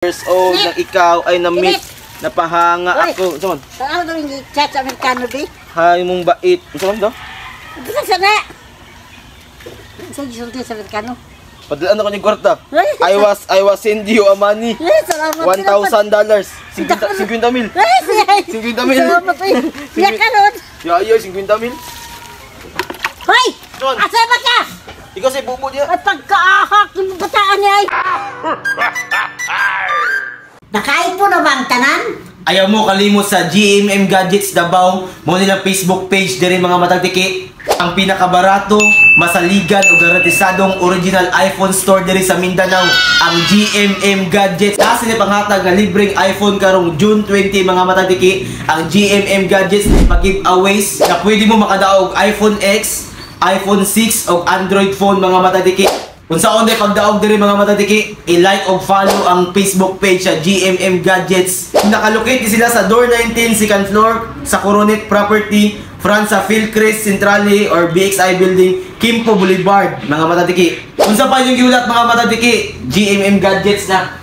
years old nang ikaw ay na-meet. Napahanga ako. Saan? Saan mo yung chat sa Amerikano di? Hay mong bait. Saan daw? Bisa sana. Saan gisulti sa Amerikano? Padlaan na ko yung kwarta. I was send you a money. Salamat. $1,000. 50 mil. 50 mil. Salamat eh. Siya ka nun. Yayo, 50 mil. Hoy! Son. Asa ba ka? Ikaw si bubo niya. At pagkaahak yung bataan niya ay. Nakain po na ba ang tanan? Ayaw mo kalimot sa GMM Gadgets Davao. Mo nilang Facebook page din mga matagtiki. Ang pinakabarato, masaligan o garantisadong original iPhone store diri sa Mindanao, ang GMM Gadgets. Kasi ni panghatag nga libreng iPhone karong June 20 mga matagtiki. Ang GMM Gadgets pag-giveaways na pwede mo makadaog iPhone X, iPhone 6 o Android phone mga matagtiki. Kung saan day pagdaog diri mga matagtiki, i-like o follow ang Facebook page sa GMM Gadgets. Nakalocate sila sa door 19, second floor, sa Coronet Property, front sa Philcrest Centrale or BXI Building, Kimpo Boulevard mga matagtiki. Kung saan pa yung giulat mga matagtiki, GMM Gadgets na.